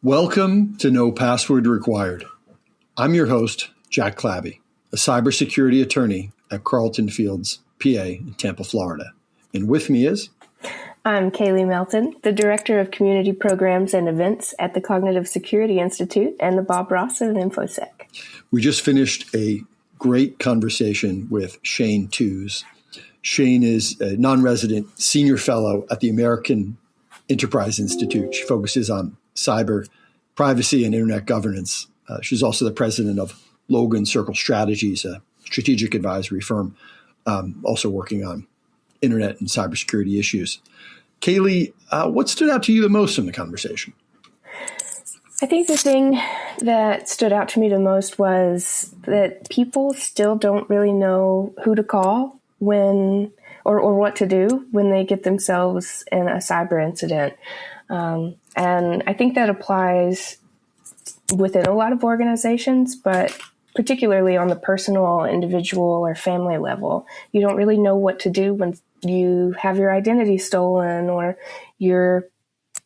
Welcome to No Password Required. I'm your host, Jack Clabby, a cybersecurity attorney at Carlton Fields, PA in Tampa, Florida. And with me is... I'm Kaylee Melton, the Director of Community Programs and Events at the Cognitive Security Institute and the Bob Ross of InfoSec. We just finished a great conversation with Shane Tews. Shane is a non-resident senior fellow at the American Enterprise Institute. She focuses on cyber privacy and internet governance. She's also the president of Logan Circle Strategies, a strategic advisory firm, also working on internet and cybersecurity issues. Kaylee, what stood out to you the most in the conversation? I think the thing that stood out to me the most was that people still don't really know who to call when or what to do when they get themselves in a cyber incident. And I think that applies within a lot of organizations, but particularly on the personal, individual, or family level. You don't really know what to do when you have your identity stolen or your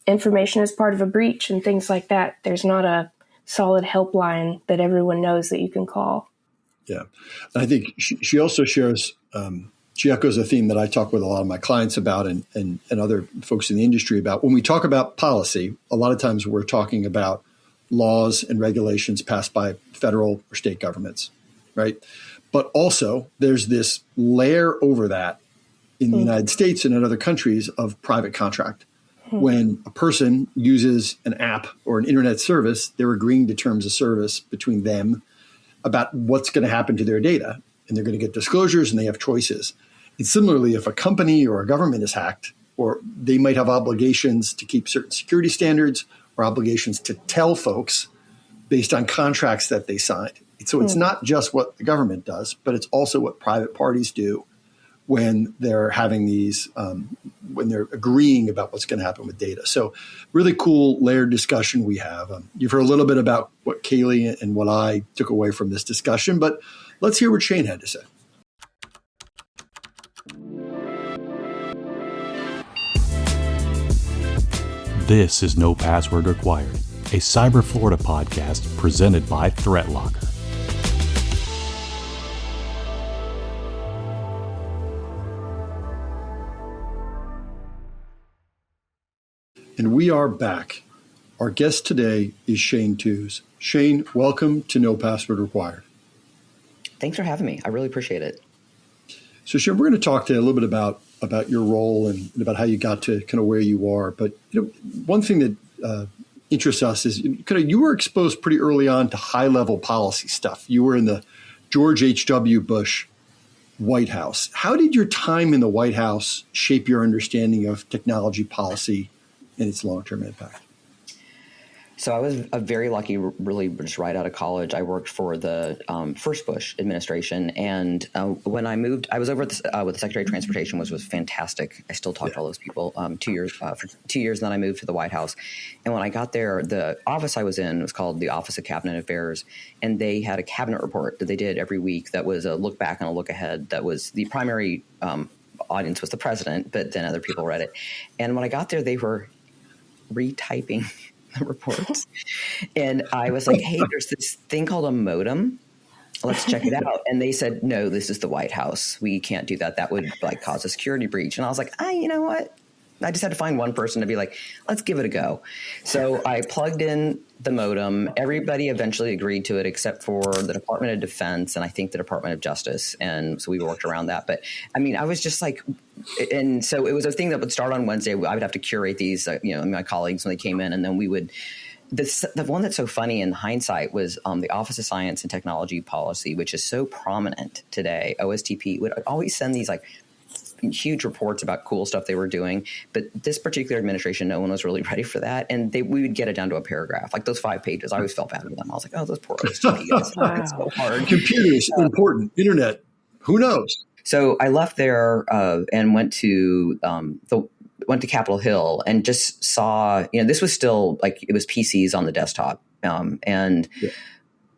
information is part of a breach and things like that. There's not a solid helpline that everyone knows that you can call. Yeah. I think she also shares, she echoes a theme that I talk with a lot of my clients about and other folks in the industry about. When we talk about policy, a lot of times we're talking about laws and regulations passed by federal or state governments, right? But also there's this layer over that in the United States and in other countries of private contract. When a person uses an app or an internet service, they're agreeing to terms of service between them about what's going to happen to their data. And they're going to get disclosures and they have choices. And similarly, if a company or a government is hacked, or they might have obligations to keep certain security standards or obligations to tell folks based on contracts that they signed. So it's not just what the government does, but it's also what private parties do when they're having these, when they're agreeing about what's going to happen with data. So really cool layered discussion we have. You've heard a little bit about what Kaylee and what I took away from this discussion, but let's hear what Shane had to say. This is No Password Required, a Cyber Florida podcast presented by ThreatLocker. And we are back. Our guest today is Shane Tews. Shane, welcome to No Password Required. Thanks for having me. I really appreciate it. So, Shane, we're going to talk to you a little bit about your role and about how you got to kind of where you are. But one thing that interests us is you were exposed pretty early on to high-level policy stuff. You were in the George H.W. Bush White House. How did your time in the White House shape your understanding of technology policy and its long-term impact? So I was very lucky, really just right out of college. I worked for the first Bush administration. And when I moved, I was over with the Secretary of Transportation, which was fantastic. I still talk to all those people for 2 years. And then I moved to the White House. And when I got there, the office I was in was called the Office of Cabinet Affairs. And they had a cabinet report that they did every week that was a look back and a look ahead. That was the primary audience was the president, but then other people read it. And when I got there, they were retyping the reports. And I was like, hey, there's this thing called a modem. Let's check it out. And they said, no, this is the White House. We can't do that. That would cause a security breach. And I was like, you know what? I just had to find one person to be like, let's give it a go. So I plugged in the modem. Everybody eventually agreed to it except for the Department of Defense and I think the Department of Justice. And so we worked around that. But I mean, I was just like, and so it was a thing that would start on Wednesday. I would have to curate these, my colleagues when they came in, and then we would. The one that's so funny in hindsight was the Office of Science and Technology Policy, which is so prominent today. OSTP would always send these huge reports about cool stuff they were doing. But this particular administration, no one was really ready for that. And we would get it down to a paragraph, like those 5 pages. I always felt bad for them. I was like, oh, those poor OSTP guys. Wow. It's so hard. Computers, important. Internet, who knows? So I left there and went to Capitol Hill and just saw, this was still it was PCs on the desktop.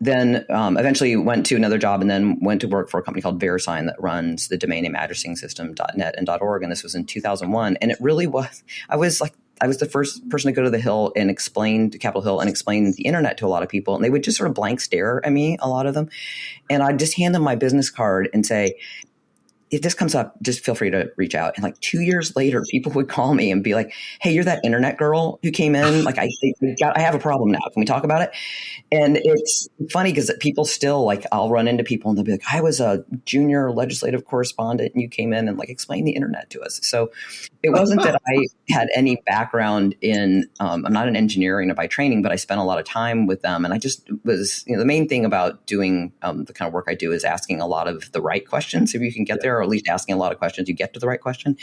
Then eventually went to another job and then went to work for a company called VeriSign that runs the domain name addressing system .net and .org. And this was in 2001. And it really was, I was I was the first person to go to the Hill and explain to Capitol Hill and explain the internet to a lot of people. And they would just sort of blank stare at me, a lot of them. And I'd just hand them my business card and say, if this comes up, just feel free to reach out. And like 2 years later, people would call me and be like, hey, you're that internet girl who came in. Like, I have a problem now. Can we talk about it? And it's funny because people still, like, I'll run into people and they'll be like, I was a junior legislative correspondent and you came in and like explained the internet to us. So it wasn't that I had any background in, I'm not an engineer by training, but I spent a lot of time with them. And I just was, the main thing about doing the kind of work I do is asking a lot of the right questions. If you can get there, or at least asking a lot of questions, you get to the right question.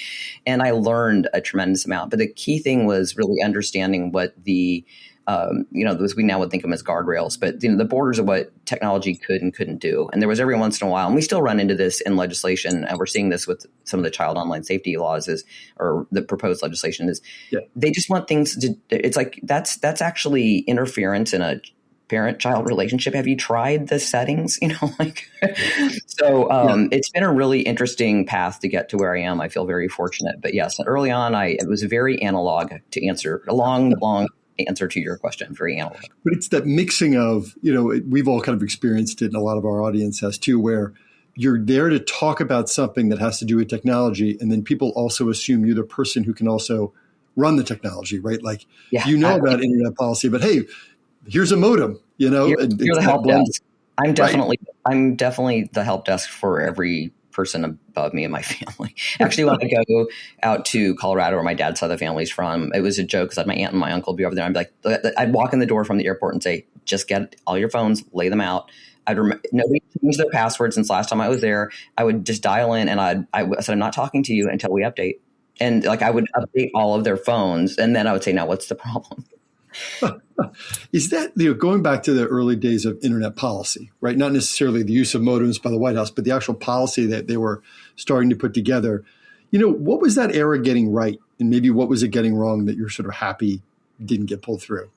And I learned a tremendous amount. But the key thing was really understanding what the, those we now would think of them as guardrails, but the borders of what technology could and couldn't do. And there was every once in a while, and we still run into this in legislation, and we're seeing this with some of the child online safety laws or the proposed legislation they just want things to, it's like, that's actually interference in a parent-child relationship. Have you tried the settings? It's been a really interesting path to get to where I am. I feel very fortunate. But yes, early on, it was very analog to answer a long answer to your question, very analog. But it's that mixing of, we've all kind of experienced it, and a lot of our audience has too, where you're there to talk about something that has to do with technology, and then people also assume you're the person who can also run the technology, right? Like, about internet policy, but hey, here's a modem, You're the help desk. I'm definitely the help desk for every person above me and my family. Actually, when I go out to Colorado, where my dad's side of the family's from, it was a joke because I had my aunt and my uncle be over there. I'd be like, I'd walk in the door from the airport and say, just get all your phones, lay them out. Nobody changed their password since last time I was there. I would just dial in and I said, I'm not talking to you until we update. And I would update all of their phones. And then I would say, now what's the problem? Is that, going back to the early days of internet policy, right? Not necessarily the use of modems by the White House, but the actual policy that they were starting to put together. What was that era getting right? And maybe what was it getting wrong that you're sort of happy didn't get pulled through?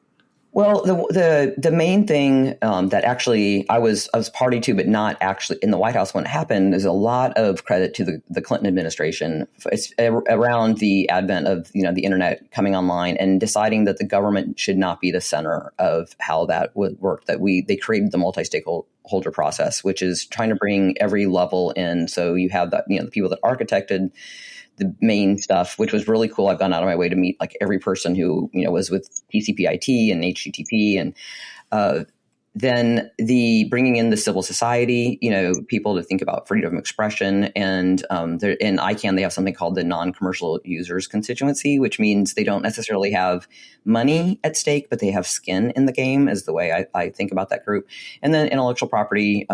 Well, the main thing that actually I was party to, but not actually in the White House when it happened, is a lot of credit to the Clinton administration. It's around the advent of the internet coming online and deciding that the government should not be the center of how that would work. That they created the multi-stakeholder process, which is trying to bring every level in. So you have the people that architected the main stuff, which was really cool. I've gone out of my way to meet every person who, was with TCP/IP and HTTP, and then the bringing in the civil society, people to think about freedom of expression. And in ICANN, they have something called the non-commercial users constituency, which means they don't necessarily have money at stake, but they have skin in the game, is the way I think about that group. And then intellectual property,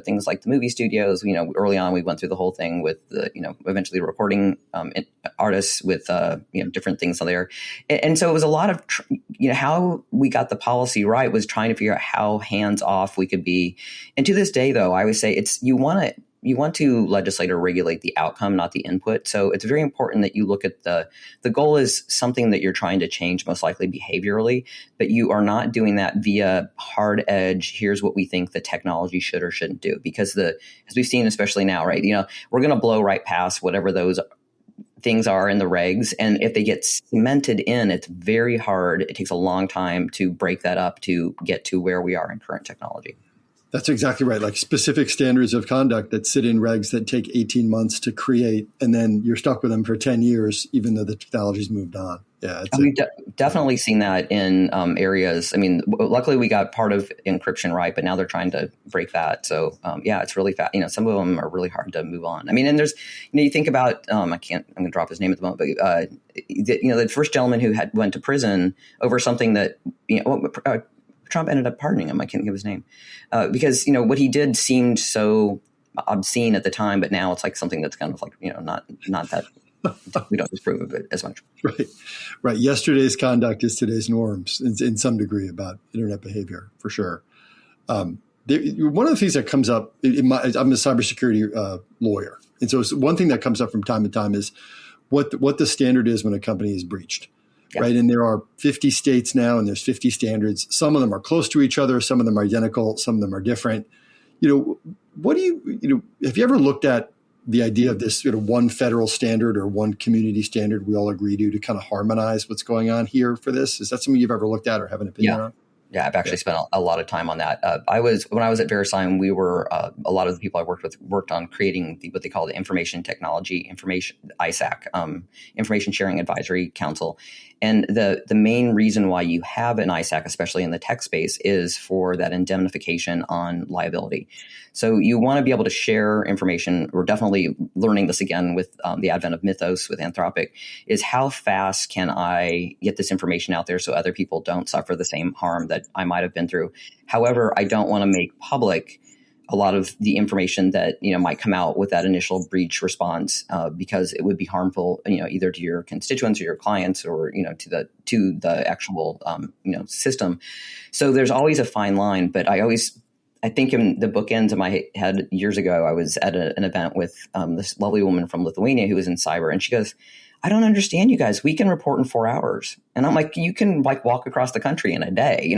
things like the movie studios. Early on, we went through the whole thing with the, eventually recording artists with, different things on there. And so it was a lot of, how we got the policy right was trying to figure out how hands off we could be. And to this day, though, I would say you want to legislate or regulate the outcome, not the input. So it's very important that you look at the goal is something that you're trying to change, most likely behaviorally, but you are not doing that via hard edge. Here's what we think the technology should or shouldn't do, because as we've seen, especially now, right? We're going to blow right past whatever those things are in the regs. And if they get cemented in, it's very hard. It takes a long time to break that up to get to where we are in current technology. That's exactly right. Like specific standards of conduct that sit in regs that take 18 months to create, and then you're stuck with them for 10 years, even though the technology's moved on. Yeah, we've definitely seen that in areas. I mean, luckily we got part of encryption right, but now they're trying to break that. So it's really fast. Some of them are really hard to move on. I mean, and there's, you think about, I'm going to drop his name at the moment, but the first gentleman who went to prison over something that, Trump ended up pardoning him. I can't give his name because, what he did seemed so obscene at the time, but now it's like something that's kind of like, not that we don't disapprove of it as much. Right. Yesterday's conduct is today's norms in some degree about internet behavior, for sure. One of the things that comes up, I'm a cybersecurity lawyer. And so one thing that comes up from time to time is what the standard is when a company is breached. Yeah. Right. And there are 50 states now, and there's 50 standards. Some of them are close to each other. Some of them are identical. Some of them are different. What do have you ever looked at the idea of this one federal standard or one community standard we all agree to kind of harmonize what's going on here for this? Is that something you've ever looked at or have an opinion on? Yeah, I've actually spent a lot of time on that. When I was at VeriSign, we were a lot of the people I worked with worked on creating what they call the Information ISAC, Information Sharing Advisory Council. And the main reason why you have an ISAC, especially in the tech space, is for that indemnification on liability. So you want to be able to share information. We're definitely learning this again with the advent of Mythos with Anthropic, is how fast can I get this information out there so other people don't suffer the same harm that I might have been through. However, I don't want to make public a lot of the information that might come out with that initial breach response because it would be harmful, either to your constituents or your clients or to the actual system. So there's always a fine line, but I think in the bookends of my head years ago, I was at an event with this lovely woman from Lithuania who was in cyber, and she goes, "I don't understand you guys. We can report in 4 hours." And I'm like, you can walk across the country in a day, I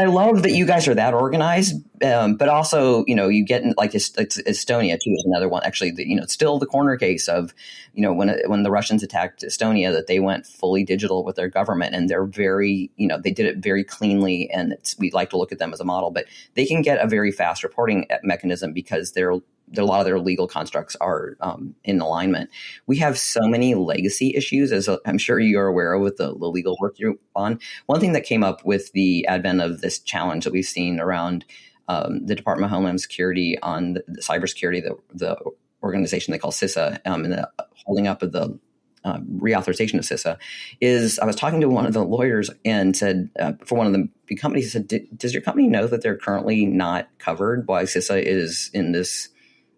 love that you guys are that organized. But also, you get in Estonia too is another one. Actually, still the corner case of, when the Russians attacked Estonia, that they went fully digital with their government, and they're very, they did it very cleanly, and we like to look at them as a model. But they can get a very fast reporting mechanism because a lot of their legal constructs are in alignment. We have so many legacy issues, as I'm sure you're aware of with the legal work you're on. One thing that came up with the advent of this challenge that we've seen around the Department of Homeland Security on the cybersecurity, the organization they call CISA, and the holding up of the reauthorization of CISA, is I was talking to one of the lawyers and said, for one of the big companies, he said, does your company know that they're currently not covered while CISA is in this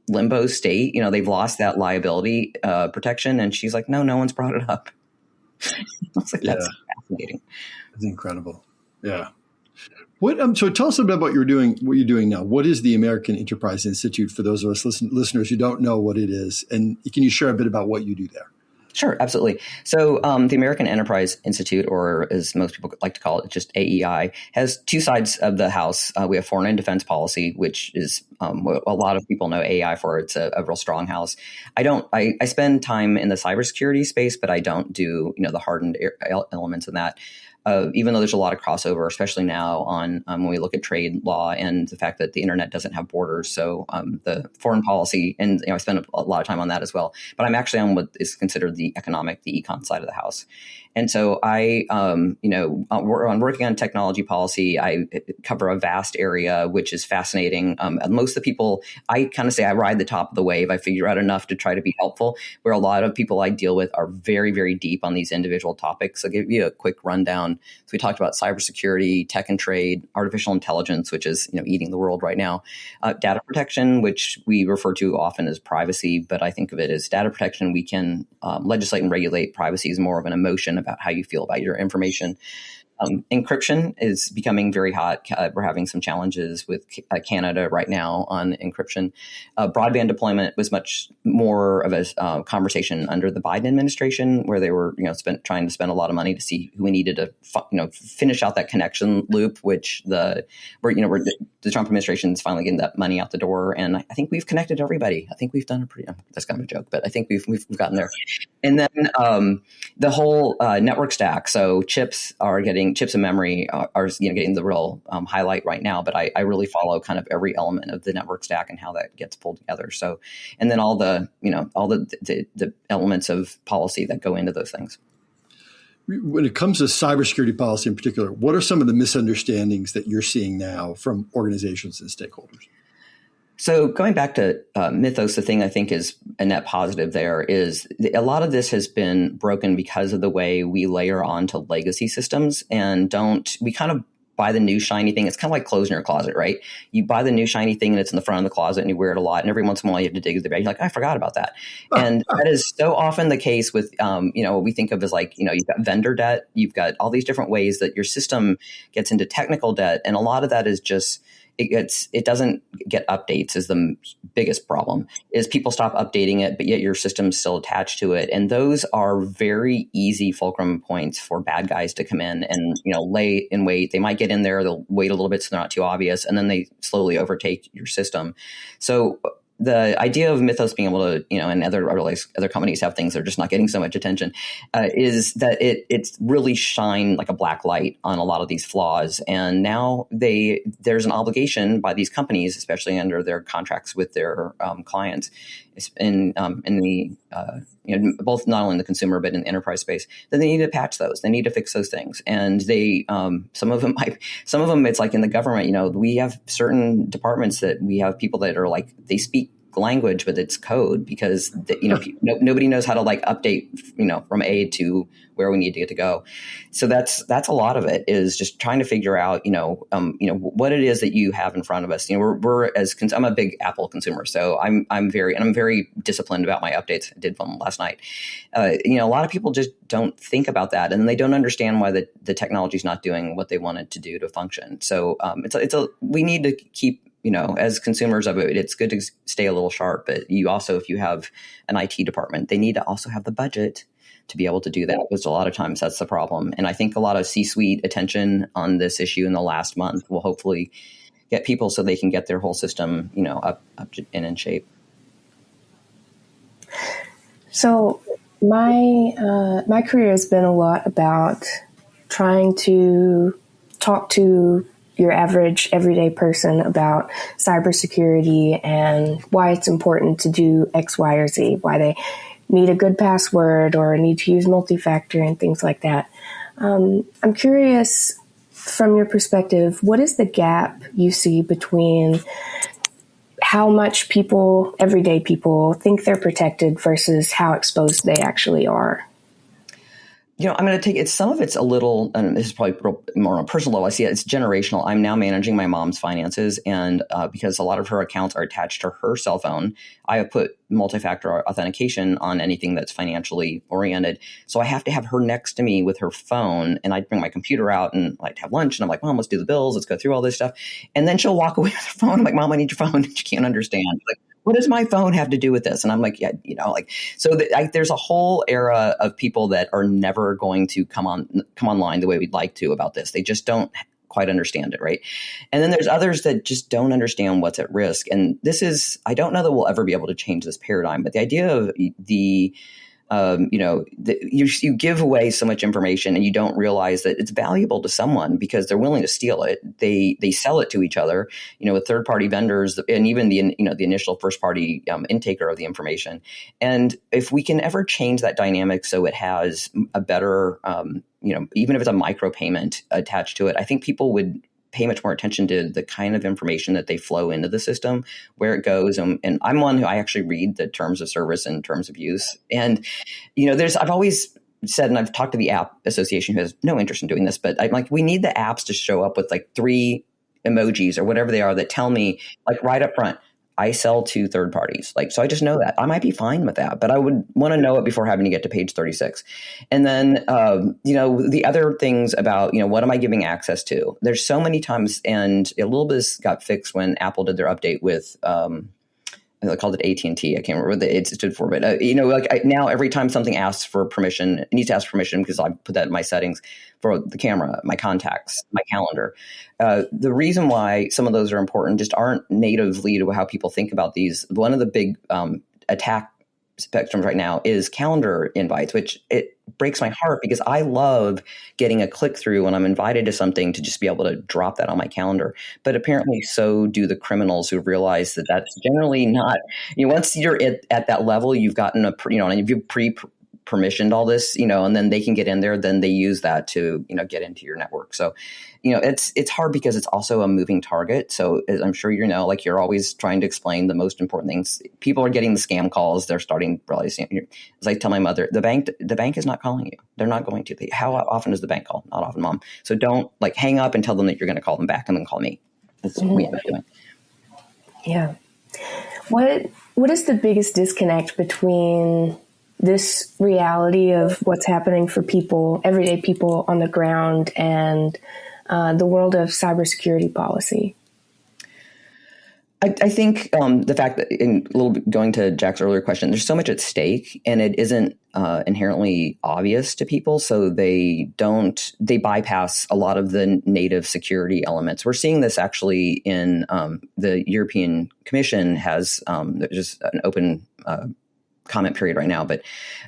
limbo state? They've lost that liability protection. And she's like, no one's brought it up. I was like, that's fascinating. That's incredible. Yeah. So tell us a bit about what you're doing now. What is the American Enterprise Institute for those of us listeners who don't know what it is? And can you share a bit about what you do there? Sure, absolutely. So the American Enterprise Institute, or as most people like to call it, just AEI, has two sides of the house. We have foreign and defense policy, which is what a lot of people know AEI for. It's a real strong house. I spend time in the cybersecurity space, but I don't do the hardened elements in that. Even though there's a lot of crossover, especially now on when we look at trade law and the fact that the internet doesn't have borders. So the foreign policy, and I spend a lot of time on that as well. But I'm actually on what is considered the econ side of the house. And so I'm working on technology policy. I cover a vast area, which is fascinating. Most of the people, I kind of say I ride the top of the wave. I figure out enough to try to be helpful, where a lot of people I deal with are very, very deep on these individual topics. I'll give you a quick rundown. So we talked about cybersecurity, tech and trade, artificial intelligence, which is eating the world right now, data protection, which we refer to often as privacy, but I think of it as data protection. We can legislate and regulate. Privacy is more of an emotion about how you feel about your information. Encryption is becoming very hot. We're having some challenges with Canada right now on encryption. Broadband deployment was much more of a conversation under the Biden administration, where they were trying to spend a lot of money to see who we needed to finish out that connection loop, which the Trump administration is finally getting that money out the door. And I think we've connected everybody. I think we've done that's kind of a joke, but I think we've gotten there. And then the whole network stack. So chips and memory are getting the real highlight right now. But I really follow kind of every element of the network stack and how that gets pulled together. So, and then all the elements of policy that go into those things. When it comes to cybersecurity policy in particular, what are some of the misunderstandings that you're seeing now from organizations and stakeholders? So going back to Mythos, the thing I think is a net positive there is a lot of this has been broken because of the way we layer onto legacy systems, and we kind of buy the new shiny thing. It's kind of like clothes in your closet, right? You buy the new shiny thing and it's in the front of the closet and you wear it a lot. And every once in a while you have to dig the bag. You're like, I forgot about that. And that is so often the case with, what we think of as you've got vendor debt. You've got all these different ways that your system gets into technical debt. And a lot of that is just, it doesn't get updates is the biggest problem, is people stop updating it, but yet your system's still attached to it. And those are very easy fulcrum points for bad guys to come in and, lay in wait. They might get in there, they'll wait a little bit so they're not too obvious, and then they slowly overtake your system. So the idea of Mythos being able to, and other companies have things that are just not getting so much attention, is that it's really shined like a black light on a lot of these flaws. And now there's an obligation by these companies, especially under their contracts with their clients, in the both not only in the consumer but in the enterprise space, that they need to patch those. They need to fix those things. And they some of them it's like in the government. We have certain departments that we have people that are like, they speak language, but it's code, because nobody knows how to like update from A to where we need to get to go. So that's a lot of it, is just trying to figure out what it is that you have in front of us. I'm a big Apple consumer, so I'm very disciplined about my updates. I did one last night. A lot of people just don't think about that, and they don't understand why the technology is not doing what they want it to do to function. So we need to keep, as consumers of it, it's good to stay a little sharp. But you also, if you have an IT department, they need to also have the budget to be able to do that, because a lot of times that's the problem. And I think a lot of C-suite attention on this issue in the last month will hopefully get people so they can get their whole system, up and in shape. So my career has been a lot about trying to talk to your average everyday person about cybersecurity and why it's important to do X, Y, or Z, why they need a good password or need to use multi-factor and things like that. I'm curious, from your perspective, what is the gap you see between how much everyday people think they're protected versus how exposed they actually are? I'm going to take it. Some of it's a little, and this is probably more on a personal level. I see it's generational. I'm now managing my mom's finances, and because a lot of her accounts are attached to her cell phone, I have put multi-factor authentication on anything that's financially oriented. So I have to have her next to me with her phone, and I bring my computer out and like have lunch, and I'm like, Mom, let's do the bills. Let's go through all this stuff. And then she'll walk away with her phone. I'm like, Mom, I need your phone. She can't understand. Like, what does my phone have to do with this? And I'm like, there's a whole era of people that are never going to come online the way we'd like to about this. They just don't quite understand it, right? And then there's others that just don't understand what's at risk. And I don't know that we'll ever be able to change this paradigm, but the idea of you give away so much information and you don't realize that it's valuable to someone because they're willing to steal it. They sell it to each other, with third-party vendors and even the initial first-party intaker of the information. And if we can ever change that dynamic so it has a better, even if it's a micropayment attached to it, I think people would pay much more attention to the kind of information that they flow into the system, where it goes. And I'm one who I actually read the terms of service and terms of use. And, I've always said, and I've talked to the App Association who has no interest in doing this, but I'm like, we need the apps to show up with like 3 emojis or whatever they are that tell me, like, right up front, I sell to third parties. Like, so I just know that. I might be fine with that, but I would want to know it before having to get to page 36. And then, the other things about, what am I giving access to? There's so many times, and a little bit got fixed when Apple did their update with, I called it AT&T. I can't remember what it stood for, but now every time something asks for permission, it needs to ask permission because I put that in my settings for the camera, my contacts, my calendar. The reason why some of those are important just aren't natively to how people think about these. One of the big attack spectrums right now is calendar invites, which it breaks my heart because I love getting a click through when I'm invited to something to just be able to drop that on my calendar. But apparently so do the criminals who realize that that's generally not, once you're at that level, you've gotten and if you permissioned all this, and then they can get in there, then they use that to, get into your network. So, it's hard because it's also a moving target. So as I'm sure you're always trying to explain the most important things. People are getting the scam calls. They're starting realizing, as I tell my mother, the bank is not calling you. They're not going to. How often does the bank call? Not often, Mom. So don't hang up and tell them that you're going to call them back and then call me. That's what we end up doing. Yeah. What is the biggest disconnect between this reality of what's happening for people, everyday people on the ground, and the world of cybersecurity policy? I think the fact that, in a little bit going to Jack's earlier question, there's so much at stake, and it isn't inherently obvious to people, so they bypass a lot of the native security elements. We're seeing this actually in the European Commission has just an open comment period right now, but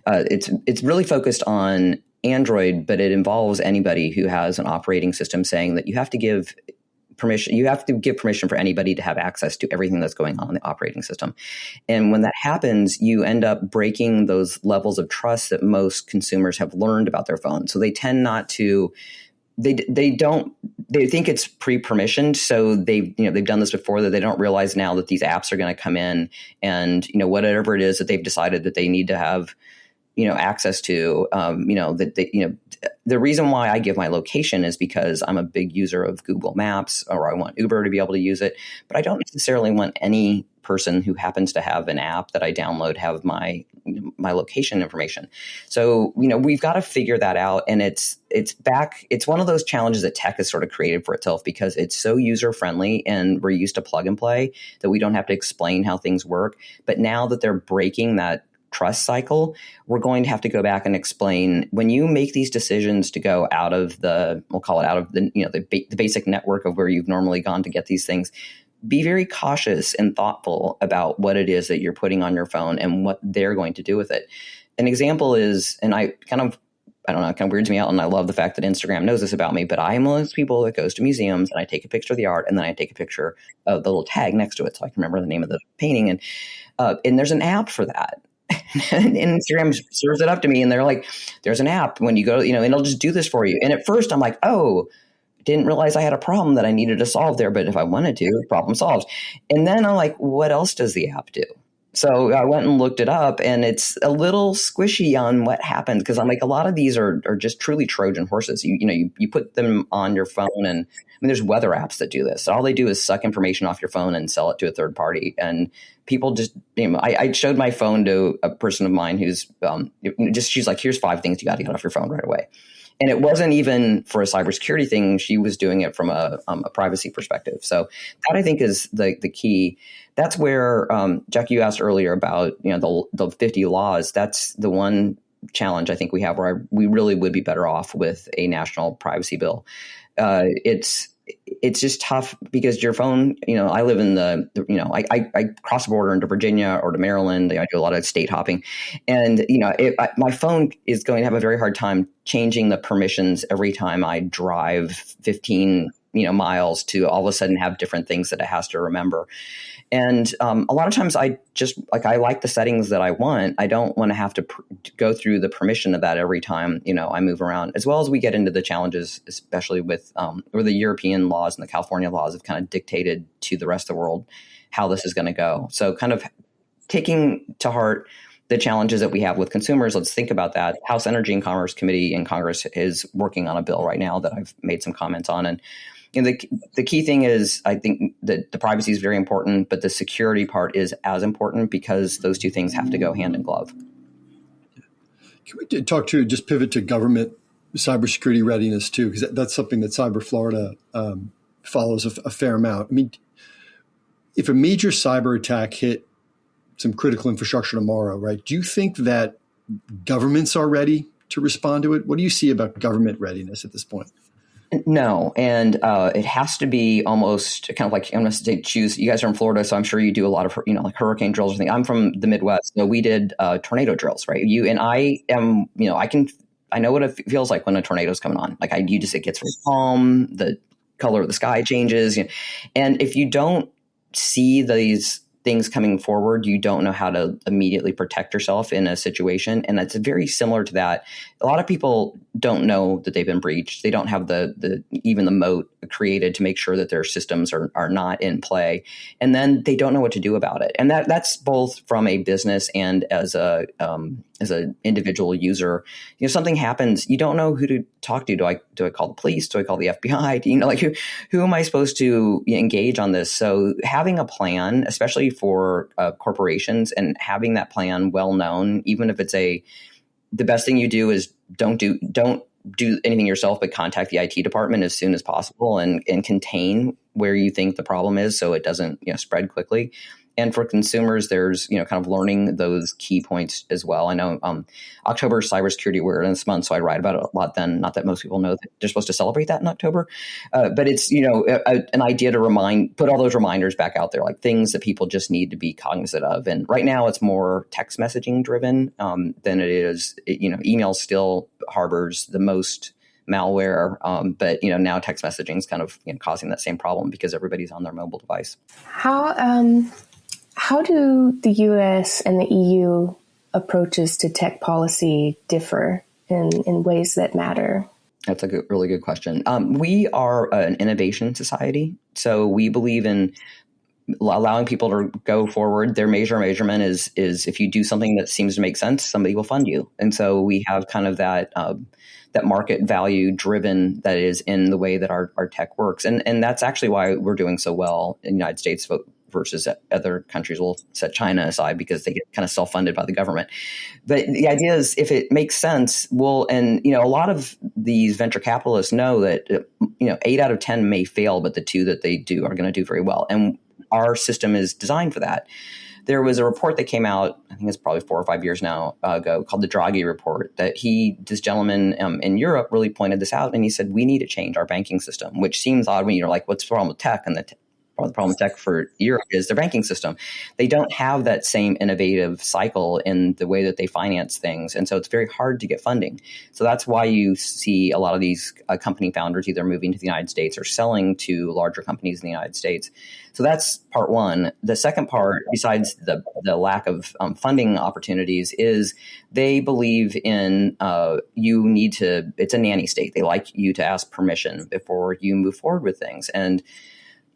it's really focused on Android, but it involves anybody who has an operating system, saying that you have to give permission. You have to give permission for anybody to have access to everything that's going on in the operating system. And when that happens, you end up breaking those levels of trust that most consumers have learned about their phone. So they tend not to, they think it's pre-permissioned. So they've done this before, that they don't realize now that these apps are going to come in, and, whatever it is that they've decided that they need to have, access to, the reason why I give my location is because I'm a big user of Google Maps, or I want Uber to be able to use it, but I don't necessarily want any person who happens to have an app that I download have my location information. So, we've got to figure that out. And it's one of those challenges that tech has sort of created for itself, because it's so user friendly and we're used to plug and play that we don't have to explain how things work. But now that they're breaking that trust cycle, we're going to have to go back and explain, when you make these decisions to go out of the, we'll call it out of the basic network of where you've normally gone to get these things, be very cautious and thoughtful about what it is that you're putting on your phone and what they're going to do with it. An example is, and it kind of weirds me out, and I love the fact that Instagram knows this about me, but I am one of those people that goes to museums and I take a picture of the art, and then I take a picture of the little tag next to it so I can remember the name of the painting. And there's an app for that. And Instagram serves it up to me, and they're like, there's an app when you go, and it'll just do this for you. And at first I'm like, oh, didn't realize I had a problem that I needed to solve there. But if I wanted to, problem solved. And then I'm like, what else does the app do? So I went and looked it up, and it's a little squishy on what happens, because I'm like, a lot of these are just truly Trojan horses. You put them on your phone, and there's weather apps that do this. All they do is suck information off your phone and sell it to a third party. And people just, I showed my phone to a person of mine who's she's like, here's 5 things you got to get off your phone right away. And it wasn't even for a cybersecurity thing. She was doing it from a privacy perspective. So that, I think, is the key. That's where, Jack, you asked earlier about the 50 laws. That's the one challenge I think we have, where we really would be better off with a national privacy bill. It's just tough, because your phone, I live in I cross the border into Virginia or to Maryland. I do a lot of state hopping, and, my phone is going to have a very hard time changing the permissions every time I drive 15, miles, to all of a sudden have different things that it has to remember. And a lot of times I like the settings that I want. I don't want to have to go through the permission of that every time, I move around, as well as we get into the challenges, especially with where the European laws and the California laws have kind of dictated to the rest of the world how this is going to go. So kind of taking to heart the challenges that we have with consumers, let's think about that. House Energy and Commerce Committee in Congress is working on a bill right now that I've made some comments on. And the key thing is, I think that the privacy is very important, but the security part is as important, because those two things have to go hand in glove. Can we just pivot to government cybersecurity readiness too? Because that's something that Cyber Florida follows a fair amount. If a major cyber attack hit some critical infrastructure tomorrow, right? Do you think that governments are ready to respond to it? What do you see about government readiness at this point? No, and it has to be almost kind of like, I'm going to say, Tews. You guys are in Florida, so I'm sure you do a lot of like hurricane drills or things. I'm from the Midwest, so we did tornado drills, right? I know what it feels like when a tornado's coming on. Like it gets very calm. The color of the sky changes, and if you don't see these things coming forward, you don't know how to immediately protect yourself in a situation. And it's very similar to that. A lot of people don't know that they've been breached. They don't have even the moat created to make sure that their systems are not in play. And then they don't know what to do about it. And that's both from a business and as an individual user. Something happens, you don't know who to talk to. Do I call the police? Do I call the FBI? Who am I supposed to engage on this? So having a plan, especially for corporations, and having that plan well known, even if it's the best thing you do is don't do anything yourself, but contact the IT department as soon as possible and contain where you think the problem is so it doesn't spread quickly. And for consumers, there's, kind of learning those key points as well. I know October is Cybersecurity Awareness Month, so I write about it a lot then. Not that most people know that they're supposed to celebrate that in October. But it's, an idea to put all those reminders back out there, like things that people just need to be cognizant of. And right now it's more text messaging driven than it is, email still harbors the most malware. But, now text messaging is kind of causing that same problem because everybody's on their mobile device. How do the U.S. and the EU approaches to tech policy differ in ways that matter? That's a really good question. We are an innovation society, so we believe in allowing people to go forward. Their measurement is if you do something that seems to make sense, somebody will fund you. And so we have kind of that market value driven that is in the way that our tech works. And that's actually why we're doing so well in the United States versus other countries. We'll set China aside because they get kind of self-funded by the government. But the idea is if it makes sense, a lot of these venture capitalists know that, 8 out of 10 may fail, but the 2 that they do are going to do very well. And our system is designed for that. There was a report that came out, I think it's probably 4 or 5 years now ago, called the Draghi report, that this gentleman in Europe really pointed this out. And he said, we need to change our banking system, which seems odd when you're like, what's the problem with tech? And the problem with tech for Europe is their banking system. They don't have that same innovative cycle in the way that they finance things. And so it's very hard to get funding. So that's why you see a lot of these company founders either moving to the United States or selling to larger companies in the United States. So that's part one. The second part, besides the lack of funding opportunities, is they believe in it's a nanny state. They like you to ask permission before you move forward with things. And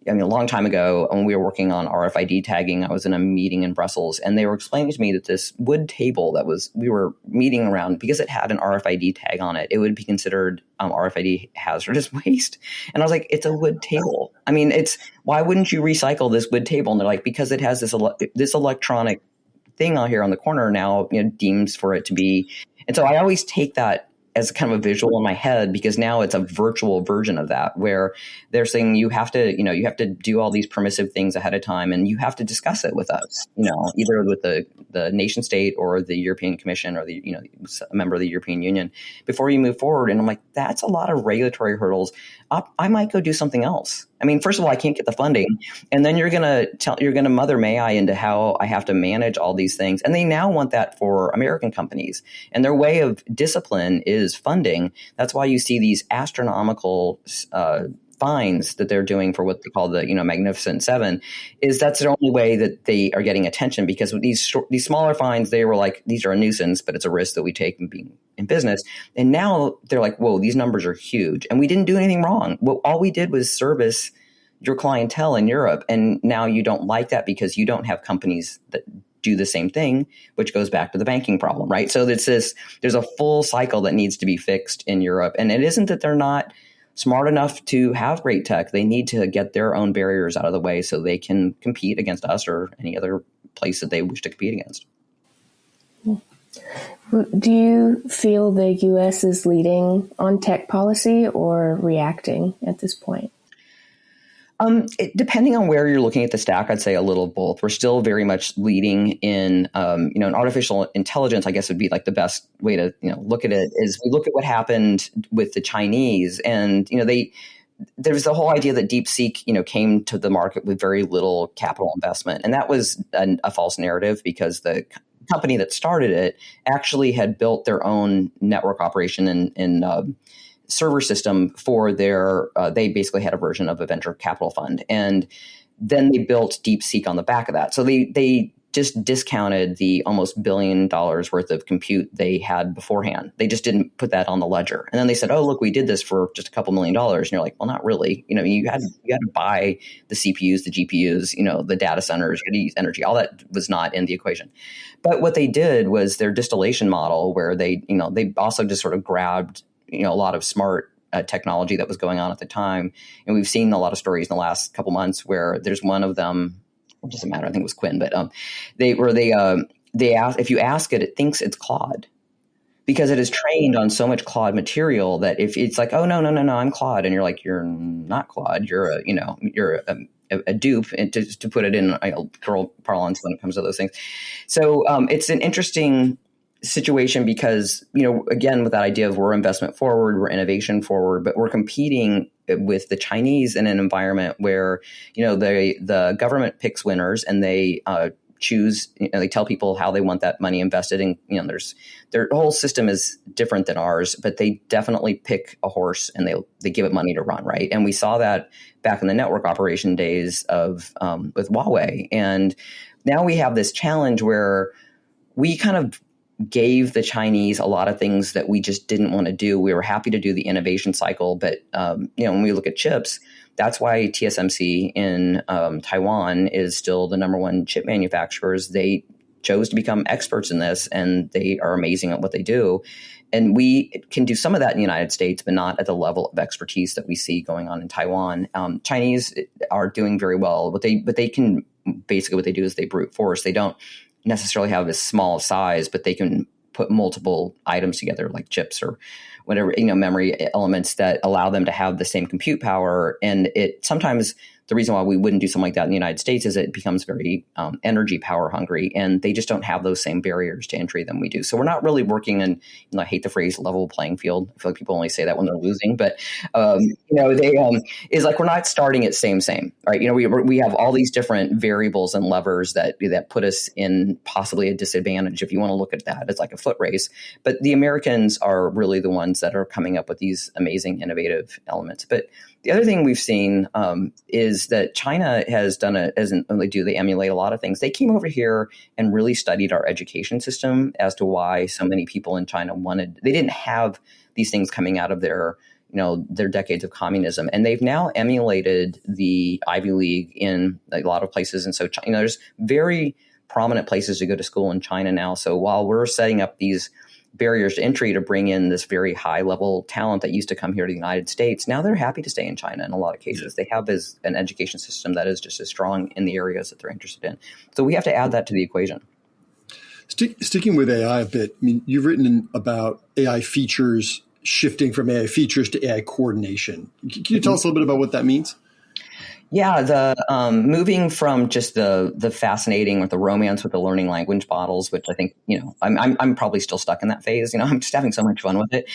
a long time ago, when we were working on RFID tagging, I was in a meeting in Brussels, and they were explaining to me that this wood table we were meeting around, because it had an RFID tag on it, it would be considered RFID hazardous waste. And I was like, it's a wood table. Why wouldn't you recycle this wood table? And they're like, because it has this electronic thing on here on the corner now, deems for it to be. And so I always take that as kind of a visual in my head, because now it's a virtual version of that, where they're saying you have to do all these permissive things ahead of time, and you have to discuss it with us, either with the nation state or the European Commission or a member of the European Union before you move forward. And I'm like, that's a lot of regulatory hurdles. I might go do something else. First of all, I can't get the funding, and then you're gonna mother may I into how I have to manage all these things. And they now want that for American companies, and their way of discipline is funding. That's why you see these astronomical fines that they're doing for what they call the Magnificent Seven. That's the only way that they are getting attention, because with these smaller fines, they were like, these are a nuisance, but it's a risk that we take in being in business. And now they're like, whoa, these numbers are huge, and we didn't do anything wrong. Well, all we did was service your clientele in Europe, and now you don't like that because you don't have companies that do the same thing, which goes back to the banking problem, right? So there's a full cycle that needs to be fixed in Europe. And it isn't that they're not smart enough to have great tech. They need to get their own barriers out of the way so they can compete against us or any other place that they wish to compete against. Do you feel the U.S. is leading on tech policy or reacting at this point? Depending on where you're looking at the stack, I'd say a little of both. We're still very much leading in, in artificial intelligence, I guess would be like the best way to, look at it is we look at what happened with the Chinese, and, there was the whole idea that DeepSeek, came to the market with very little capital investment. And that was a false narrative, because the company that started it actually had built their own network operation in server system for they basically had a version of a venture capital fund. And then they built DeepSeek on the back of that. So they just discounted the almost $1 billion worth of compute they had beforehand. They just didn't put that on the ledger. And then they said, oh, look, we did this for just a couple $1 million. And you're like, well, not really. You had to buy the CPUs, the GPUs, the data centers, you had to use energy. All that was not in the equation. But what they did was their distillation model, where they also just sort of grabbed a lot of smart technology that was going on at the time. And we've seen a lot of stories in the last couple months where there's one of them, it doesn't matter, I think it was Quinn, but they asked, if you ask it, it thinks it's Claude. because it is trained on so much Claude material that if it's like, oh, no, I'm Claude. And you're like, you're not Claude. You're a dupe, and to put it in girl parlance when it comes to those things. So it's an interesting situation because, again, with that idea of we're investment forward, we're innovation forward, but we're competing with the Chinese in an environment where, the government picks winners and they choose, they tell people how they want that money invested in, their whole system is different than ours, but they definitely pick a horse and they give it money to run, right? And we saw that back in the network operation days of with Huawei. And now we have this challenge where we kind of gave the Chinese a lot of things that we just didn't want to do. We were happy to do the innovation cycle, but when we look at chips, that's why TSMC in Taiwan is still the number one chip manufacturers. They chose to become experts in this, and they are amazing at what they do. And we can do some of that in the United States, but not at the level of expertise that we see going on in Taiwan. Chinese are doing very well, but they can basically what they do is they brute force. They don't necessarily have a small size, but they can put multiple items together like chips or whatever, memory elements that allow them to have the same compute power. And it sometimes the reason why we wouldn't do something like that in the United States is it becomes very energy power hungry, and they just don't have those same barriers to entry than we do. So we're not really working in, I hate the phrase level playing field. I feel like people only say that when they're losing, but is like we're not starting at same, right? We have all these different variables and levers that put us in possibly a disadvantage if you want to look at that. It's like a foot race, but the Americans are really the ones that are coming up with these amazing innovative elements. But the other thing we've seen is that China has done they emulate a lot of things. They came over here and really studied our education system as to why so many people in China they didn't have these things coming out of their decades of communism. And they've now emulated the Ivy League in a lot of places. And so there's very prominent places to go to school in China now. So while we're setting up these barriers to entry to bring in this very high level talent that used to come here to the United States, now they're happy to stay in China in a lot of cases. They have an education system that is just as strong in the areas that they're interested in. So we have to add that to the equation. Sticking with AI a bit, I mean, you've written about AI features shifting from AI features to AI coordination. Can you tell us a little bit about what that means? Yeah, the moving from just the fascinating with the romance with the learning language models, which I think I'm probably still stuck in that phase. I'm just having so much fun with it.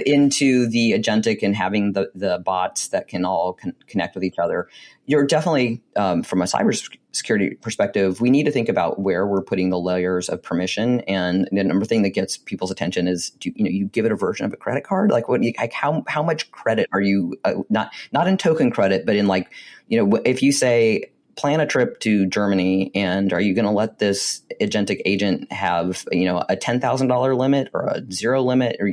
Into the agentic and having the bots that can all connect with each other. You're definitely from a cybersecurity perspective, we need to think about where we're putting the layers of permission. And the number thing that gets people's attention is, you give it a version of a credit card. Like how much credit are you not in token credit, but in if you say plan a trip to Germany, and are you going to let this agentic agent have a $10,000 limit or a zero limit, or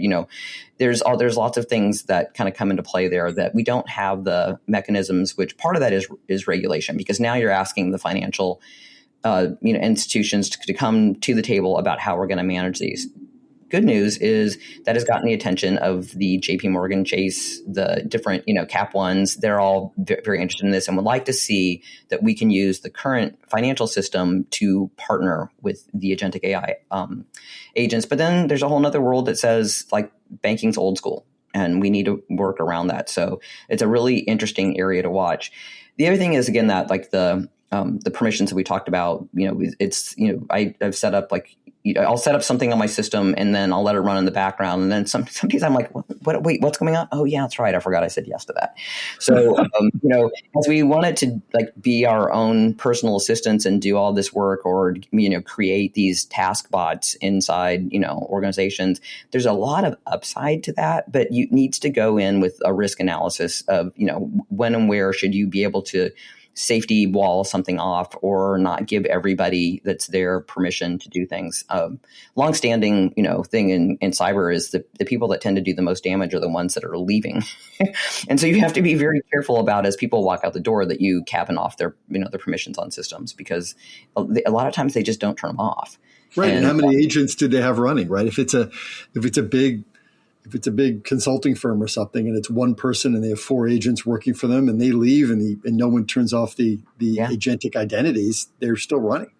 there's lots of things that kind of come into play there that we don't have the mechanisms. Which part of that is regulation, because now you're asking the financial institutions to come to the table about how we're going to manage these. Good news is that has gotten the attention of the JP Morgan Chase, the different, Cap ones. They're all very interested in this and would like to see that we can use the current financial system to partner with the agentic AI agents. But then there's a whole other world that says banking's old school, and we need to work around that. So it's a really interesting area to watch. The other thing is, again, that the permissions that we talked about, I've set up I'll set up something on my system and then I'll let it run in the background. And then sometimes I'm like, wait, what's going on? Oh yeah, that's right. I forgot I said yes to that. So, as we want it to be our own personal assistants and do all this work, or, create these task bots inside, organizations, there's a lot of upside to that, but you needs to go in with a risk analysis of, when and where should you be able to safety wall something off or not give everybody that's there permission to do things. Longstanding, thing in cyber is the people that tend to do the most damage are the ones that are leaving. And so you have to be very careful about, as people walk out the door, that you cabin off their permissions on systems, because a lot of times they just don't turn them off. Right. And how many agents did they have running, right? If it's a big consulting firm or something, and it's one person and they have 4 agents working for them, and they leave and no one turns off the agentic identities, they're still running.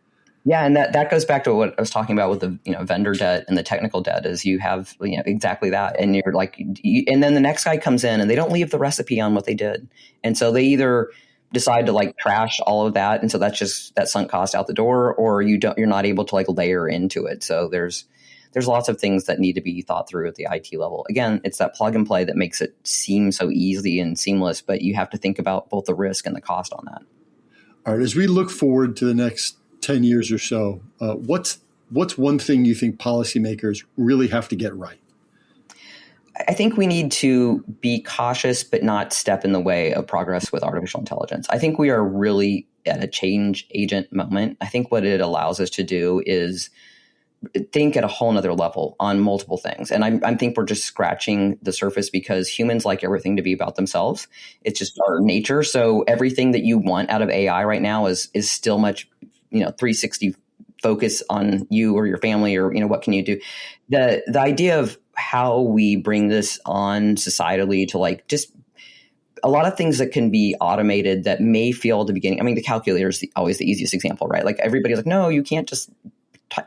Yeah, and that goes back to what I was talking about with the vendor debt and the technical debt is you have exactly that, and you're like, and then the next guy comes in and they don't leave the recipe on what they did, and so they either decide to like trash all of that, and so that's just that sunk cost out the door, or you're not able to like layer into it. So there's lots of things that need to be thought through at the IT level. Again, it's that plug and play that makes it seem so easy and seamless, but you have to think about both the risk and the cost on that. All right, as we look forward to the next 10 years or so, what's one thing you think policymakers really have to get right? I think we need to be cautious, but not step in the way of progress with artificial intelligence. I think we are really at a change agent moment. I think what it allows us to do is think at a whole nother level on multiple things. And I think we're just scratching the surface because humans like everything to be about themselves. It's just our nature. So everything that you want out of AI right now is still much 360 focus on you or your family or, what can you do? The idea of how we bring this on societally to like just a lot of things that can be automated that may feel at the beginning. I mean, the calculator is always the easiest example, right? Like everybody's like, no, you can't just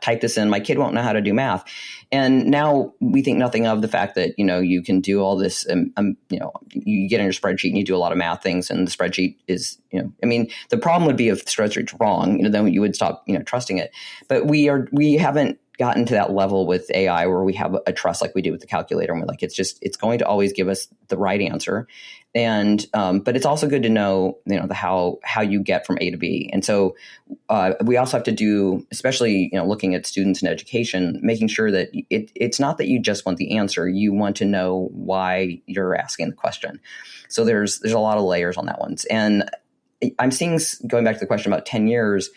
type this in. My kid won't know how to do math. And now we think nothing of the fact that, you can do all this, you get in your spreadsheet and you do a lot of math things and the spreadsheet is, the problem would be if the spreadsheet's wrong, then you would stop, trusting it. But we haven't gotten to that level with AI where we have a trust like we do with the calculator. And we're like, it's going to always give us the right answer. And, but it's also good to know, how you get from A to B. And so we also have to do, especially, looking at students and education, making sure that it's not that you just want the answer, you want to know why you're asking the question. So there's a lot of layers on that one. And I'm seeing, going back to the question about 10 years,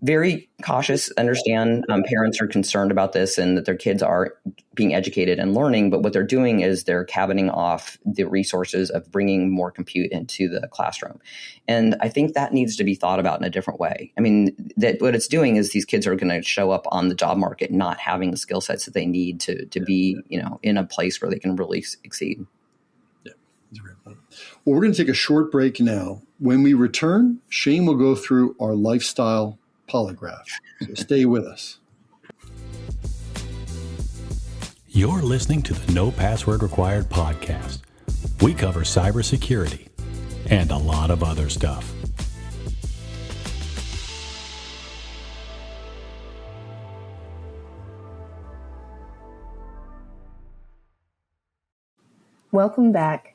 very cautious, understand parents are concerned about this and that their kids are being educated and learning, but what they're doing is they're cabining off the resources of bringing more compute into the classroom. And I think that needs to be thought about in a different way. I mean, that what it's doing is these kids are going to show up on the job market not having the skill sets that they need to be, in a place where they can really succeed. Yeah, that's a great point. Well, we're going to take a short break now. When we return, Shane will go through our lifestyle polygraph. So stay with us. You're listening to the No Password Required podcast. We cover cybersecurity and a lot of other stuff. Welcome back.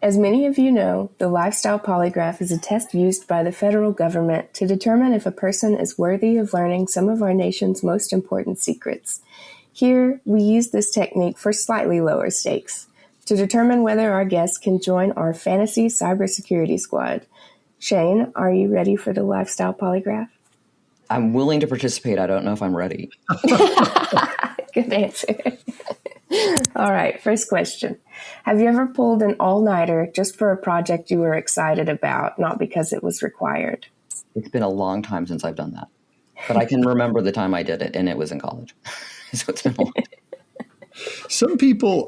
As many of you know, the lifestyle polygraph is a test used by the federal government to determine if a person is worthy of learning some of our nation's most important secrets. Here, we use this technique for slightly lower stakes, to determine whether our guests can join our fantasy cybersecurity squad. Shane, are you ready for the lifestyle polygraph? I'm willing to participate. I don't know if I'm ready. Good answer. All right, first question. Have you ever pulled an all-nighter just for a project you were excited about, not because it was required? It's been a long time since I've done that, but I can remember the time I did it, and it was in college. So it's been a long time.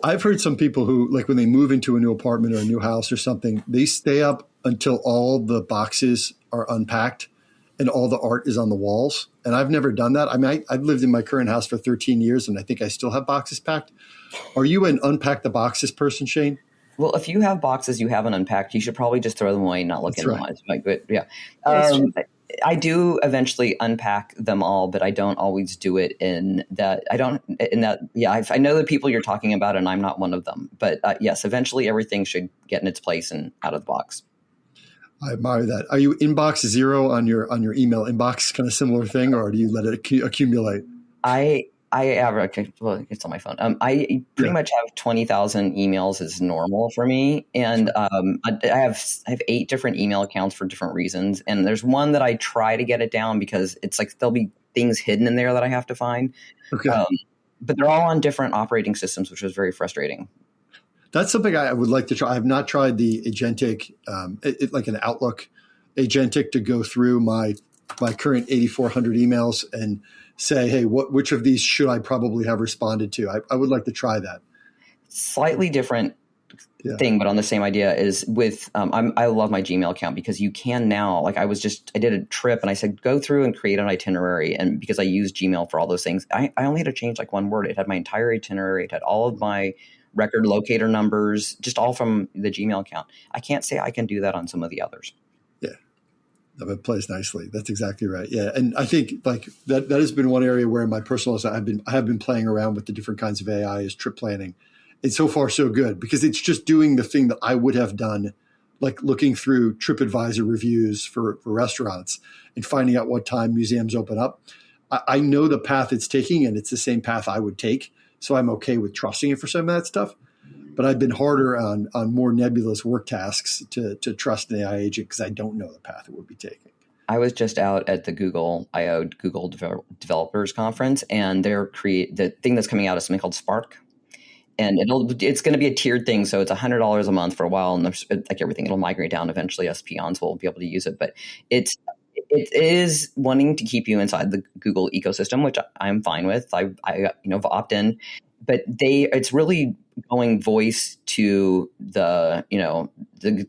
I've heard some people who, like when they move into a new apartment or a new house or something, they stay up until all the boxes are unpacked and all the art is on the walls. And I've never done that. I mean, I've lived in my current house for 13 years and I think I still have boxes packed. Are you an unpack the boxes person, Shane? Well, if you have boxes you haven't unpacked, you should probably just throw them away and not look at them. Like, but yeah. I do eventually unpack them all, but I don't always do it in that. Yeah, I know the people you're talking about, and I'm not one of them. But yes, eventually everything should get in its place and out of the box. I admire that. Are you inbox zero on your email inbox, kind of similar thing, or do you let it accumulate? I average, well, it's on my phone. I pretty much have 20,000 emails is normal for me. And I have 8 different email accounts for different reasons. And there's one that I try to get it down because it's like there'll be things hidden in there that I have to find. Okay. But they're all on different operating systems, which was very frustrating. That's something I would like to try. I have not tried the Agentic, like an Outlook Agentic, to go through my current 8,400 emails and say, hey, which of these should I probably have responded to? I would like to try that. Slightly different thing, but on the same idea is with, I love my Gmail account because you can now, like I did a trip and I said, go through and create an itinerary. And because I use Gmail for all those things, I only had to change like one word. It had my entire itinerary. It had all of my record locator numbers, just all from the Gmail account. I can't say I can do that on some of the others. Yeah. No, it plays nicely. That's exactly right. Yeah. And I think like that has been one area where in my personal life, I have been playing around with the different kinds of AI is trip planning. It's so far so good because it's just doing the thing that I would have done, like looking through TripAdvisor reviews for restaurants and finding out what time museums open up. I know the path it's taking and it's the same path I would take. So I'm okay with trusting it for some of that stuff. But I've been harder on more nebulous work tasks to trust an AI agent because I don't know the path it would be taking. I was just out at the Google I/O Google Developers Conference, and the thing that's coming out is something called Spark. And it's going to be a tiered thing. So it's $100 a month for a while. And like everything, it'll migrate down. Eventually us peons will be able to use it. But it is wanting to keep you inside the Google ecosystem, which I'm fine with. I opt in, but it's really going voice to the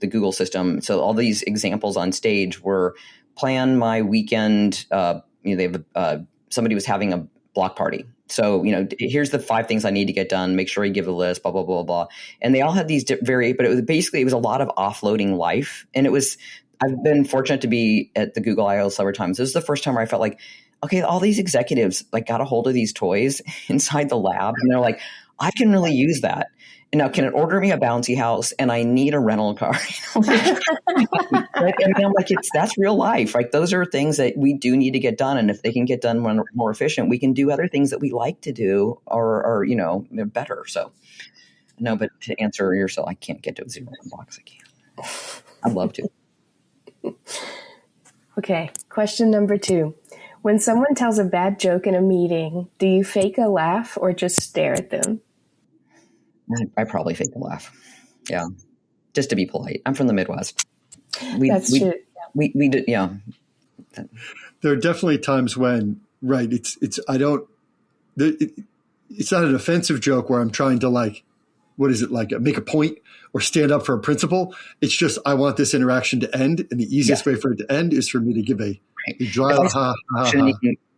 Google system. So all these examples on stage were plan my weekend. They have somebody was having a block party. So, here's the 5 things I need to get done. Make sure I give a list, blah, blah, blah, blah. And they all had these but it was a lot of offloading life. And I've been fortunate to be at the Google I/O several times. This is the first time where I felt like, okay, all these executives like got a hold of these toys inside the lab. And they're like, I can really use that. And now can it order me a bouncy house and I need a rental car? And I'm like, that's real life. Like those are things that we do need to get done. And if they can get done more efficient, we can do other things that we like to do or they're better. So no, but to answer yourself, I can't get to a 0 box. I can't. I'd love to. Okay. Question number 2. When someone tells a bad joke in a meeting, do you fake a laugh or just stare at them? I probably fake a laugh. Yeah. Just to be polite. I'm from the Midwest. That's true. We did. Yeah. There are definitely times when, right. It's not an offensive joke where I'm trying to make a point or stand up for a principle. It's just, I want this interaction to end. And the easiest way for it to end is for me to give a dry ha.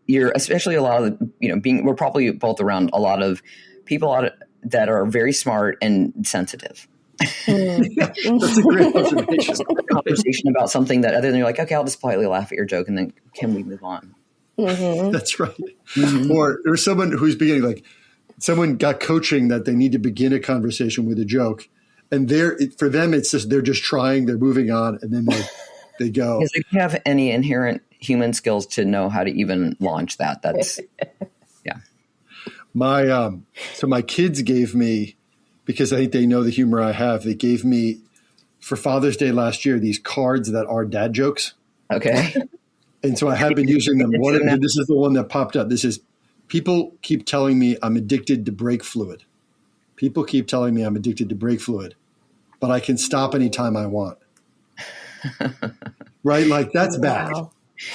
You're especially a lot of we're probably both around a lot of people that are very smart and sensitive. That's a great observation. Conversation about something that other than you're like, okay, I'll just politely laugh at your joke and then can we move on? Mm-hmm. That's right. Mm-hmm. Or there's someone who's beginning, like someone got coaching that they need to begin a conversation with a joke. And for them, it's just, they're just trying, they're moving on, and then they go. Because they don't have any inherent human skills to know how to even launch that. That's, yeah. So my kids gave me, because I think they know the humor I have, they gave me for Father's Day last year these cards that are dad jokes. Okay. And so I have been using them. This is the one that popped up. This is, people keep telling me I'm addicted to brake fluid. People keep telling me I'm addicted to brake fluid, but I can stop anytime I want. Right? Like that's bad.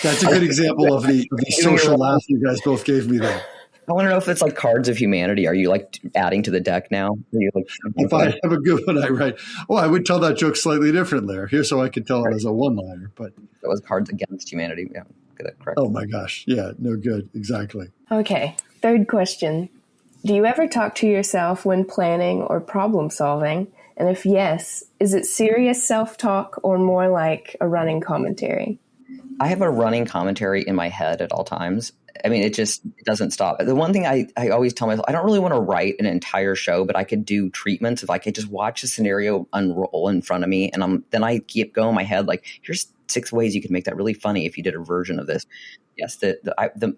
That's a good example of the social laugh you guys both gave me there. I want to know if it's like Cards of Humanity. Are you like adding to the deck now? If I have a good one, I write. Oh, I would tell that joke slightly differently here, so I could tell it as a one-liner. But that was Cards Against Humanity. Yeah, get that correct. Oh my gosh, yeah, no good, exactly. Okay, 3rd question: do you ever talk to yourself when planning or problem solving? And if yes, is it serious self-talk or more like a running commentary? I have a running commentary in my head at all times. I mean, it doesn't stop. The one thing I always tell myself, I don't really want to write an entire show, but I could do treatments if I could just watch a scenario unroll in front of me. And then I keep going in my head, like, here's 6 ways you could make that really funny if you did a version of this. Yes, the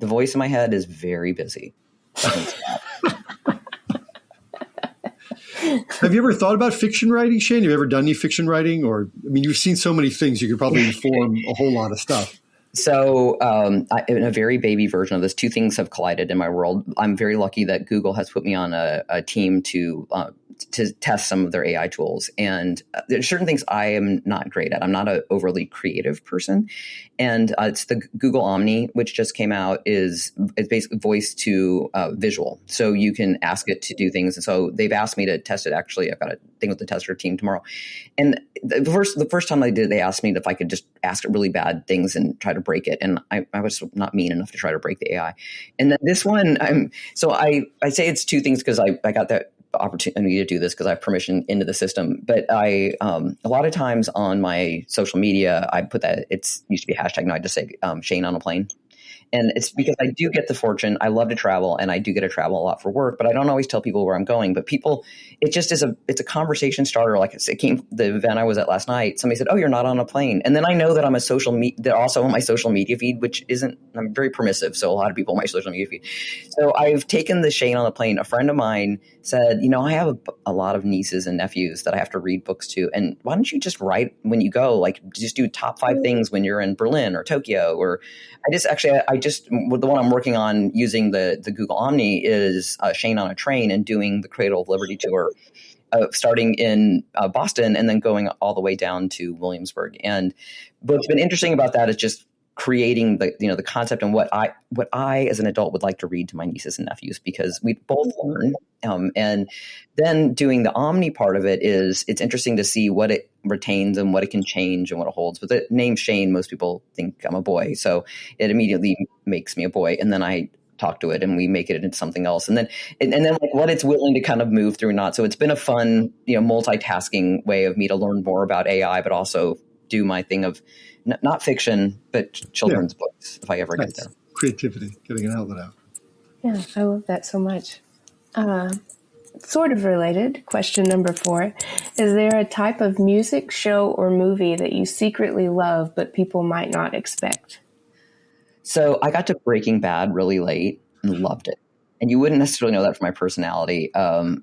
voice in my head is very busy. Have you ever thought about fiction writing, Shane? Have you ever done any fiction writing? Or, I mean, you've seen so many things, you could probably inform a whole lot of stuff. So in a very baby version of this, 2 things have collided in my world. I'm very lucky that Google has put me on a team to to test some of their AI tools. And there's certain things I am not great at. I'm not an overly creative person. And it's the Google Omni, which just came out, it's basically voice to visual. So you can ask it to do things. And so they've asked me to test it. Actually, I've got a thing with the tester team tomorrow. And the first time I did, they asked me if I could just ask it really bad things and try to break it. And I was not mean enough to try to break the AI. And then this one, I say it's two things because I got that opportunity to do this because I have permission into the system. But a lot of times on my social media, I put that it's used to be a hashtag. Now I just say Shane on a plane. And it's because I do get the fortune. I love to travel, and I do get to travel a lot for work, but I don't always tell people where I'm going. But people, it just is it's a conversation starter. Like it came the event I was at last night. Somebody said, "Oh, you're not on a plane," and then I know that I'm they're also on my social media feed, which isn't. I'm very permissive, so a lot of people on my social media feed. So I've taken the Shane on the plane. A friend of mine said, I have a lot of nieces and nephews that I have to read books to, and why don't you just write when you go? Like just do top 5 things when you're in Berlin or Tokyo or. The one I'm working on using the Google Omni is Shane on a train and doing the Cradle of Liberty tour, starting in Boston and then going all the way down to Williamsburg. And what's been interesting about that is just creating the concept and what I as an adult would like to read to my nieces and nephews, because we both learn. And then doing the Omni part of it it's interesting to see what it retains and what it can change and what it holds. With the name Shane, most people think I'm a boy. So it immediately makes me a boy. And then I talk to it and we make it into something else. And then like what it's willing to kind of move through or not. So it's been a fun, multitasking way of me to learn more about AI, but also do my thing of not fiction, but children's books, if I ever get there. Creativity, getting an outlet out. Yeah, I love that so much. Sort of related, question number 4. Is there a type of music, show, or movie that you secretly love, but people might not expect? So I got to Breaking Bad really late and loved it. And you wouldn't necessarily know that from my personality. I'm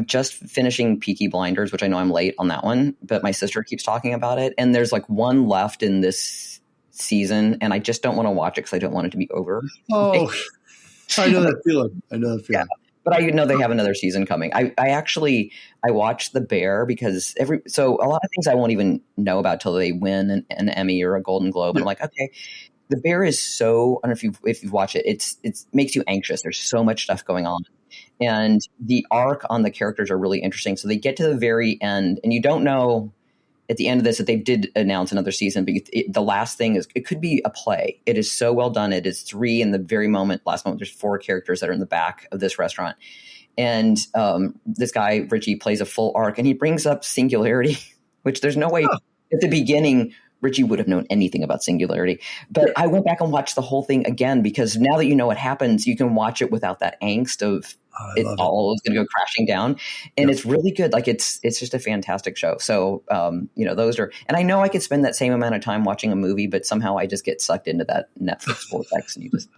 just finishing Peaky Blinders, which I know I'm late on that one, but my sister keeps talking about it. And there's like one left in this season, and I just don't want to watch it because I don't want it to be over. Oh, I know that feeling. Yeah. But I know they have another season coming. I watched The Bear because so a lot of things I won't even know about till they win an Emmy or a Golden Globe. And I'm like, okay. The Bear is so, I don't know if you watch it, it makes you anxious. There's so much stuff going on. And the arc on the characters are really interesting. So they get to the very end, and you don't know at the end of this that they did announce another season, but the last thing is, it could be a play. It is so well done. It is 3 in the very last moment, there's 4 characters that are in the back of this restaurant. And this guy, Richie, plays a full arc, and he brings up singularity, which there's no way at the beginning Richie would have known anything about singularity. But I went back and watched the whole thing again, because now that you know what happens, you can watch it without that angst of it all is going to go crashing down. And it's really good. Like it's just a fantastic show. So, those are, and I know I could spend that same amount of time watching a movie, but somehow I just get sucked into that Netflix vortex, and you just.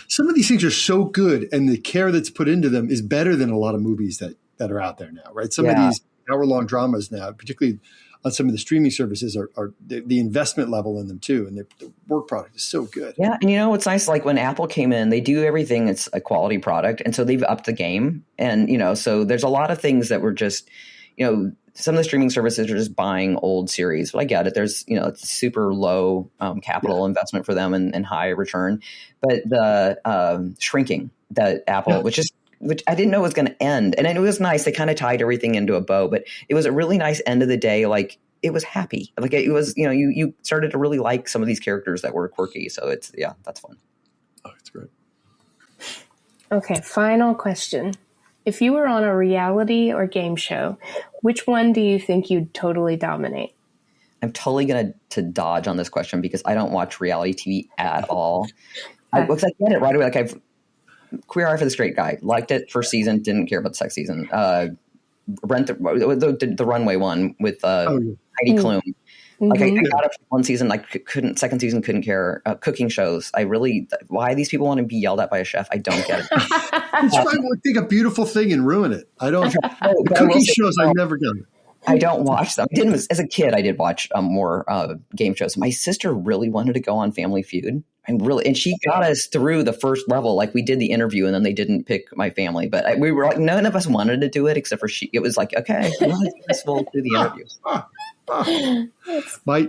Some of these things are so good, and the care that's put into them is better than a lot of movies that are out there now, right? Some of these hour-long dramas now, particularly on some of the streaming services, are the investment level in them too, and the work product is so good. Yeah, and what's nice, like when Apple came in, they do everything. It's a quality product, and so they've upped the game. And so there's a lot of things that were just, some of the streaming services are just buying old series. But I get it. There's it's super low capital investment for them and high return. But the shrinking that Apple, which I didn't know was going to end. And it was nice. They kind of tied everything into a bow, but it was a really nice end of the day. Like it was happy. Like it was, you started to really like some of these characters that were quirky. So that's fun. Oh, it's great. Okay. Final question. If you were on a reality or game show, which one do you think you'd totally dominate? I'm totally going to dodge on this question because I don't watch reality TV at all. I get it right away. Like Queer Eye for the Straight Guy. Liked it first season. Didn't care about the second season. Rent the Runway one with Heidi Klum. Like I got it for one season. Like second season couldn't care. Cooking shows. Why these people want to be yelled at by a chef? I don't get it. It's why I would take a beautiful thing and ruin it. I don't. The cooking shows I never get it. I don't watch them. As a kid, I did watch more game shows. My sister really wanted to go on Family Feud. And she got us through the first level. Like, we did the interview and then they didn't pick my family, but we were like, none of us wanted to do it except for she. It was like, okay, we'll do the interview.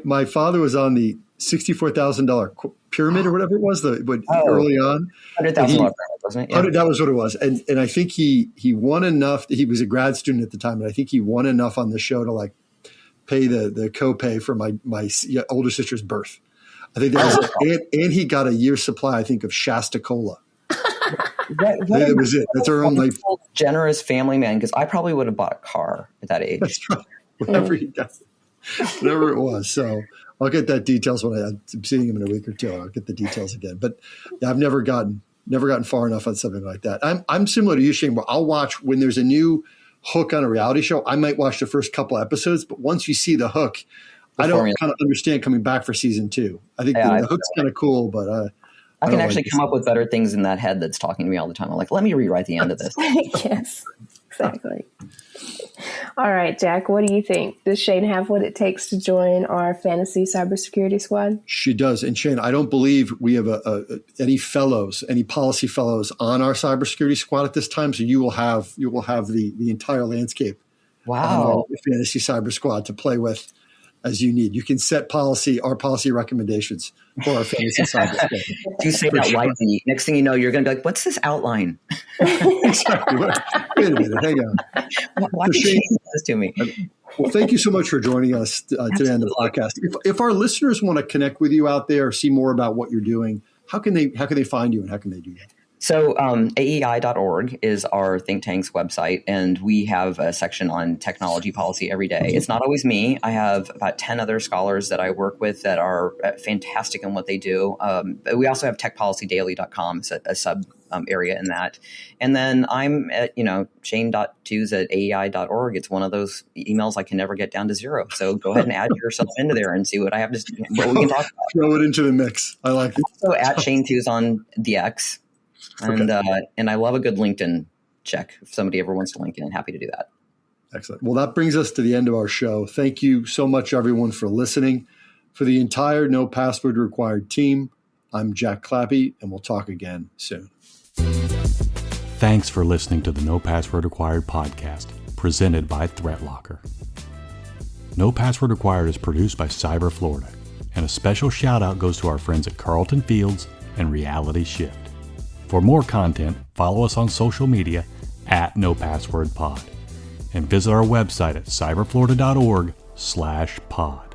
My father was on the $64,000 pyramid or whatever it was, early on. $100,000, wasn't it? Yeah. That was what it was. And I think he won enough. He was a grad student at the time, and I think he won enough on the show to like pay the copay for my older sister's birth. I think that was it. And he got a year's supply, I think, of Shasta Cola. That was it. That's our only generous family man, because I probably would have bought a car at that age. That's right. Whatever he got, whatever it was. So I'll get that details when I'm seeing him in a week or two. I'll get the details again. But I've never gotten far enough on something like that. I'm similar to you, Shane, where I'll watch when there's a new hook on a reality show. I might watch the first couple episodes, but once you see the hook, I don't kind of understand coming back for season 2. I think the hook's kind of cool, but I can actually come up with better things in that head that's talking to me all the time. I'm like, let me rewrite the end of this. Yes, exactly. All right, Jack, what do you think? Does Shane have what it takes to join our fantasy cybersecurity squad? She does. And Shane, I don't believe we have any policy fellows on our cybersecurity squad at this time. So you will have the entire landscape. Wow. The fantasy cyber squad to play with as you need. You can set our policy recommendations for our fantasy cyber squad. You say that lightly. Next thing you know, you're going to be like, what's this outline? Exactly. Wait a minute. Hang on. Why did you say this to me? Well, thank you so much for joining us today on the podcast. If our listeners want to connect with you out there, see more about what you're doing, how can they find you and how can they do that? So AEI.org is our think tank's website, and we have a section on technology policy every day. It's not always me. I have about 10 other scholars that I work with that are fantastic in what they do. We also have techpolicydaily.com, it's a sub area in that. And then I'm at, shane.tews at AEI.org. It's one of those emails I can never get down to 0. So go ahead and add yourself into there and see what we can talk about. Throw it into the mix. I like it. Also at Shane Tews on the X. And I love a good LinkedIn check. If somebody ever wants to link in, happy to do that. Excellent. Well, that brings us to the end of our show. Thank you so much, everyone, for listening. For the entire No Password Required team, I'm Jack Clappy, and we'll talk again soon. Thanks for listening to the No Password Required podcast, presented by ThreatLocker. No Password Required is produced by Cyber Florida, and a special shout out goes to our friends at Carlton Fields and Reality Shift. For more content, follow us on social media at NoPasswordPod and visit our website at cyberflorida.org/pod.